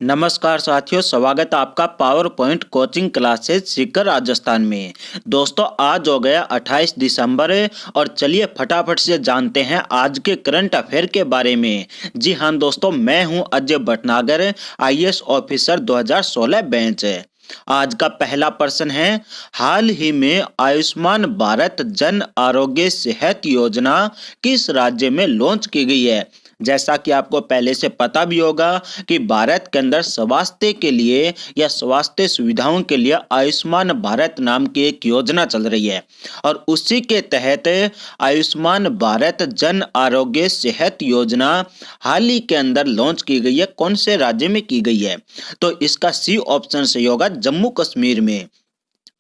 नमस्कार साथियों, स्वागत है आपका power point coaching classes Sikar Rajasthan में। दोस्तों, आज हो गया 28 दिसंबर और चलिए फटाफट से जानते हैं आज के करंट अफेयर के बारे में। जी हाँ दोस्तों, मैं हूं Ajay Bhatnagar, IAS officer 2016 batch. आज का पहला प्रश्न है, हाल ही में आयुष्मान भारत जन आरोग्य सेहत योजना किस राज्य में लॉन्च की गई है। जैसा कि आपको पहले से पता भी होगा कि भारत के अंदर स्वास्थ्य के लिए या स्वास्थ्य सुविधाओं के लिए आयुष्मान भारत नाम की एक योजना चल रही है और उसी के तहत आयुष्मान भारत जन आरोग्य सेहत योजना हाल ही के अंदर लॉन्च की गई है। कौन से राज्य में की गई है? तो इसका सी ऑप्शन सही होगा, जम्मू कश्मीर में।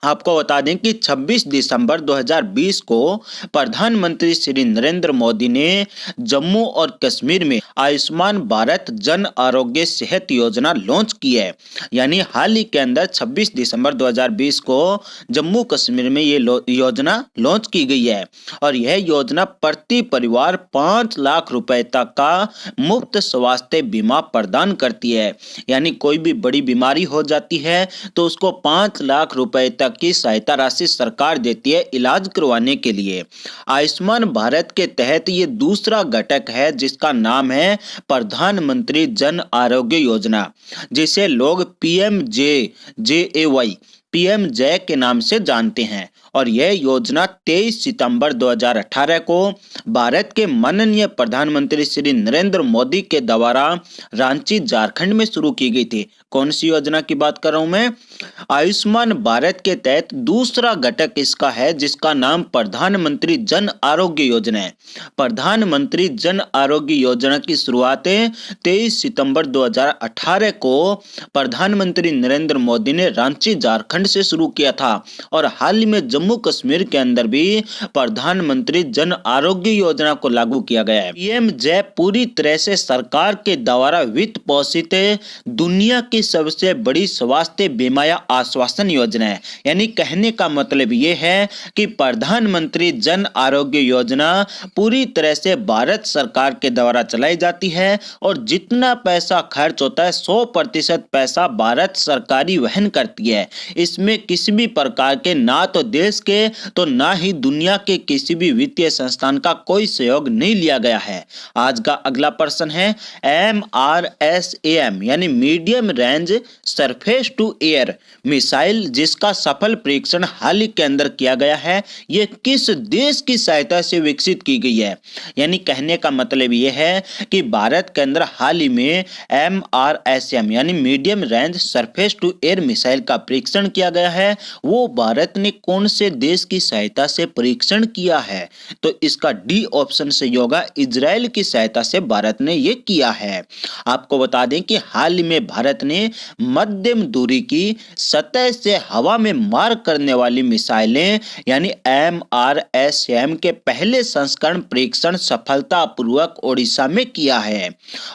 आपको बता दें कि 26 दिसंबर 2020 को प्रधानमंत्री श्री नरेंद्र मोदी ने जम्मू और कश्मीर में आयुष्मान भारत जन आरोग्य सेहत योजना लॉन्च की है। यानी हाल ही के अंदर 26 दिसंबर 2020 को जम्मू कश्मीर में ये योजना लॉन्च की गई है और यह योजना प्रति परिवार 5 लाख रुपए तक का मुफ्त स्वास्थ्य बीमा प्रदान करती है। यानी कोई भी बड़ी बीमारी हो जाती है तो उसको 5 लाख रुपए तक की सहायता राशि सरकार देती है इलाज करवाने के लिए। आयुष्मान भारत के तहत ये दूसरा घटक है जिसका नाम है प्रधानमंत्री जन आरोग्य योजना, जिसे लोग पीएमजे के नाम से जानते हैं। और यह योजना 23 सितंबर 2018 को भारत के माननीय प्रधानमंत्री श्री नरेंद्र मोदी के द्वारा रांची झारखंड में शुरू की गई थी। कौन सी योजना की बात कर रहा हूं मैं? आयुष्मान भारत के तहत दूसरा घटक इसका है जिसका नाम प्रधानमंत्री जन आरोग्य योजना है। प्रधानमंत्री जन आरोग्य योजना की शुरुआत 23 सितंबर 2018 को प्रधानमंत्री नरेंद्र मोदी ने रांची झारखंड से शुरू किया था और हाल ही में जम्मू कश्मीर के अंदर भी प्रधानमंत्री जन आरोग्य योजना को लागू किया गया है। पीएमजे पूरी तरह से सरकार के द्वारा वित्त पोषित दुनिया की सबसे बड़ी स्वास्थ्य बीमा या आश्वासन योजना है। यानी कहने का मतलब ये है कि प्रधानमंत्री जन आरोग्य योजना पूरी तरह से भारत सरकार के द्वारा चलाई जाती है और जितना पैसा खर्च होता है 100% पैसा भारत सरकारी वहन करती है। इसमें किसी भी प्रकार के ना तो देश के तो ना ही दुनिया के किसी भी वित्तीय संस्थान का कोई सहयोग नहीं लिया गया है। आज का अगला प्रश्न है, MRSAM यानी medium range surface to air missile जिसका सफल परीक्षण हाल ही के अंदर किया गया है, यह किस देश की सहायता से विकसित की गई है? यानी कहने का मतलब यह है कि भारत के अंदर हाल ही में MRSAM यानी medium range surface to air missile का परीक्षण किया गया है। वो भारत ने कौन से देश की सहायता से परीक्षण किया है? तो इसका डी ऑप्शन सही होगा, इजराइल की सहायता से भारत ने यह किया है। आपको बता दें कि हाल ही में भारत ने मध्यम दूरी की सतह से हवा में मार करने वाली मिसाइलें यानी MRSAM के पहले संस्करण परीक्षण सफलतापूर्वक ओडिशा में किया है।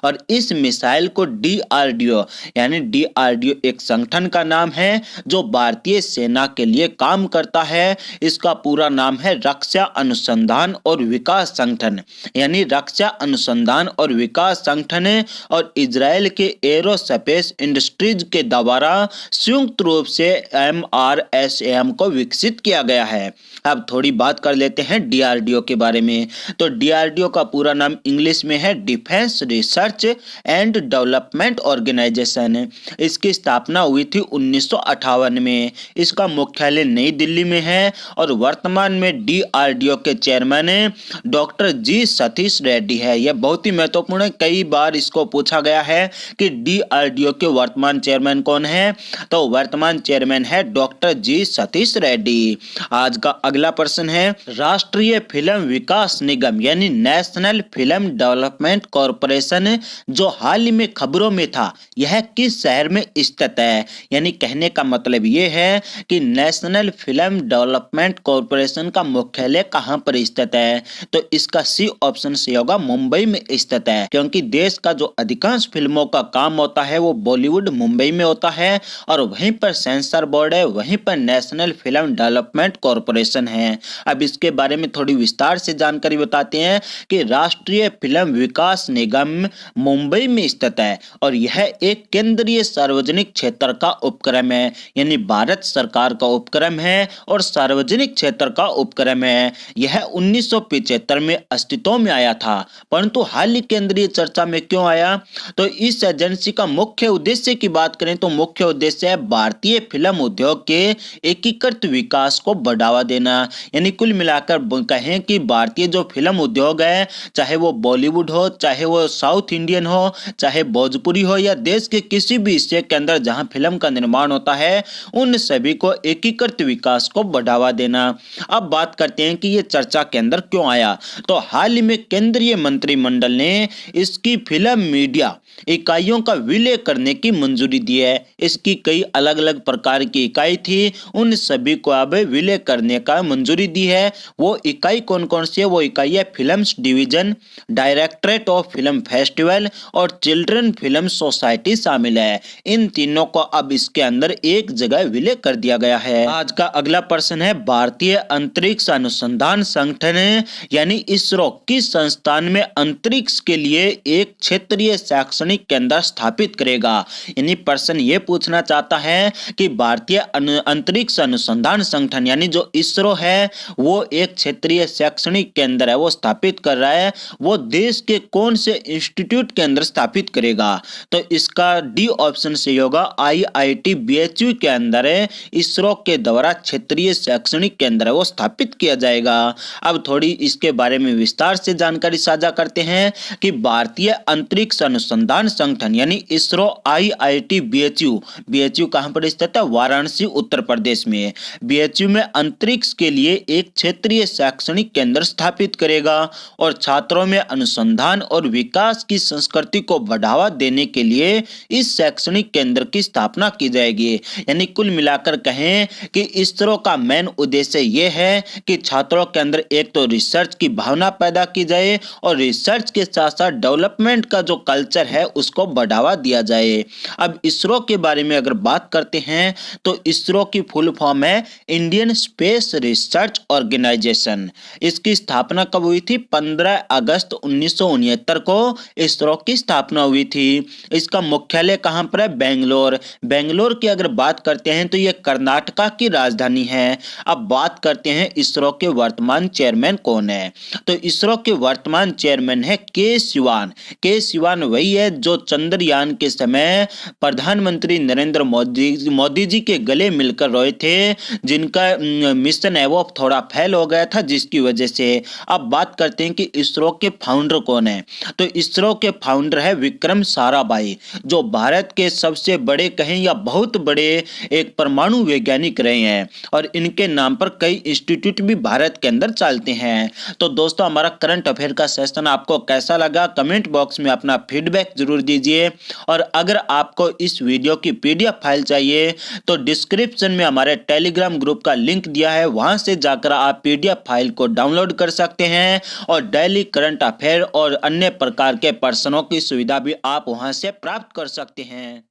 और इस मिसाइल को DRDO यानी DRDO एक संगठन का नाम है जो भारतीय सेना के लिए काम करता है। इसका पूरा नाम है रक्षा अनुसंधान और विकास संगठन, यानी रक्षा अनुसंधान और विकास संगठन है और इजराइल के एरोस्पेस इंडस्ट्रीज के द्वारा संयुक्त रूप से MRSAM को विकसित किया गया है। अब थोड़ी बात कर लेते हैं DRDO के बारे में। तो DRDO का पूरा नाम इंग्लिश में है defence research and development organisation. इसकी स्थापना हुई थी 1958 में। इसका मुख्यालय नई दिल्ली में है और वर्तमान में DRDO के चेयरमैन डॉक्टर जी सतीश रेड्डी है। यह बहुत ही महत्वपूर्ण है, कई बार इसको पूछा गया है कि DRDO के वर्तमान चेयरमैन कौन है? तो वर्तमान चेयरमैन है डॉक्टर जी सतीश रेड्डी। आज का अगला प्रश्न है, राष्ट्रीय फिल्म विकास निगम यानी नेशनल फिल्म डेवलपमेंट कॉरपोरेशन जो हाल ही में खबरों में था, यह किस शहर में स्थित है? यानी कहने का मतलब यह है कि नेशनल फिल्म डेवलपमेंट कॉरपोरेशन का मुख्यालय कहां पर स्थित है? तो इसका सी ऑप्शन से होगा, मुंबई में स्थित है, क्योंकि देश का जो अधिकांश फिल्मों का काम होता है वो बॉलीवुड मुंबई में होता है और वहीं पर सेंसर बोर्ड है, वहीं पर नेशनल फिल्म डेवलपमेंट कॉरपोरेशन है। अब इसके बारे में थोड़ी विस्तार से जानकारी बताते हैं कि राष्ट्रीय फिल्म विकास निगम मुंबई में स्थित है और यह एक केंद्रीय सार्वजनिक क्षेत्र का उपक्रम है, यानी भारत सरकार का उपक्रम है और सार्वजनिक क्षेत्र का उपक्रम है। यह 1975 में अस्तित्व में आया था, परंतु हाल ही केंद्रीय चर्चा में क्यों आया? तो इस एजेंसी का मुख्य उद्देश्य की बात करें तो मुख्य उद्देश्य है भारतीय फिल्म उद्योग के एकीकृत विकास को बढ़ावा देना। यानी कुल मिलाकर कहें कि भारतीय जो फिल्म उद्योग है, चाहे वो बॉलीवुड हो, चाहे वो साउथ इंडियन हो, चाहे भोजपुरी हो या देश के किसी भी हिस्से के अंदर जहां फिल्म का निर्माण होता है, उन सभी को एकीकृत विकास को बढ़ावा देना। अब बात करते हैं कि ये चर्चा के अंदर क्यों आया। तो हाल ही में केंद्रीय मंत्रिमंडल ने इसकी फिल्म मीडिया इकाइयों का विलय करने की मंजूरी दी है। इसकी कई अलग अलग प्रकार की इकाई थी, उन सभी को अब विलय करने का मंजूरी दी है। वो इकाई कौन कौन सी है? वो इकाई है films division, directorate of film festival और चिल्ड्रन फिल्म सोसाइटी शामिल है। इन तीनों को अब इसके अंदर एक जगह विलय कर दिया गया है। आज का अगला प्रश्न है, भारतीय अंतरिक्ष अनुसंधान संगठन यानी इसरो किस संस्थान में अंतरिक्ष के लिए एक क्षेत्रीय शैक्षणिक केंद्र स्थापित करेगा? यानी प्रश्न ये पूछना चाहता है कि भारतीय अंतरिक्ष अनुसंधान संगठन यानी जो इसरो है वो एक क्षेत्रीय शैक्षणिक केंद्र है वो स्थापित कर रहा है, वो देश के कौन से इंस्टीट्यूट के अंदर स्थापित करेगा? तो इसका डी ऑप्शन से होगा, IIT BHU के अंदर है इसरो के द्वारा क्षेत्रीय शैक्षणिक केंद्र है वो स्थापित किया जाएगा। अब थोड़ी इसके बारे में विस्तार से जानकारी साझा करते हैं कि भारतीय अंतरिक्ष अनुसंधान संगठन यानी इसरो IIT BHU कहां पर स्थित है? वाराणसी उत्तर प्रदेश में। BHU में अंतरिक्ष के लिए एक क्षेत्रीय शैक्षणिक केंद्र स्थापित करेगा और छात्रों में अनुसंधान और विकास की संस्कृति को बढ़ावा देने के लिए इस शैक्षणिक केंद्र की स्थापना की जाएगी। यानी कुल मिलाकर कहें कि इसरो का मेन उद्देश्य यह है कि छात्रों के अंदर एक तो रिसर्च की भावना पैदा की जाए और रिसर्च के साथ साथ डेवलपमेंट का जो कल्चर है उसको बढ़ावा दिया जाए। अब इसरो के बारे में अगर बात करते हैं तो इसरो की फुल फॉर्म है इंडियन स्पेस रिसर्च ऑर्गेनाइजेशन। इसकी स्थापना कब हुई थी? 15 अगस्त 1969 को इसरो की स्थापना हुई थी। इसका मुख्यालय कहां पर है? बेंगलोर। बेंगलोर की अगर बात करते हैं तो यह कर्नाटका की राजधानी है। अब बात करते हैं इसरो के वर्तमान चेयरमैन कौन है? तो इसरो के वर्तमान चेयरमैन है के सिवान। के सिवान वही है जो चंद्रयान के समय प्रधानमंत्री नरेंद्र मोदी जी के गले मिलकर रोए थे, जिनका मिशन है वो थोड़ा फेल हो गया था जिसकी वजह से। अब बात करते हैं कि इसरो के फाउंडर कौन है? तो इसरो के फाउंडर है विक्रम साराभाई, जो भारत के सबसे बड़े कहें या बहुत बड़े एक परमाणु वैज्ञानिक रहे हैं और इनके नाम पर कई इंस्टीट्यूट भी भारत के अंदर चलते हैं। तो दोस्तों, हमारा करंट अफेयर का सेशन आपको कैसा लगा? कमेंट बॉक्स में अपना फीडबैक जरूर दीजिए और अगर आपको इस वीडियो की PDF फाइल चाहिए तो डिस्क्रिप्शन में हमारे टेलीग्राम ग्रुप का लिंक दिया है, वहां से जाकर आप PDF फाइल को डाउनलोड कर सकते हैं और डेली करंट अफेयर और अन्य प्रकार के प्रश्नों की सुविधा भी आप वहां से प्राप्त कर सकते हैं।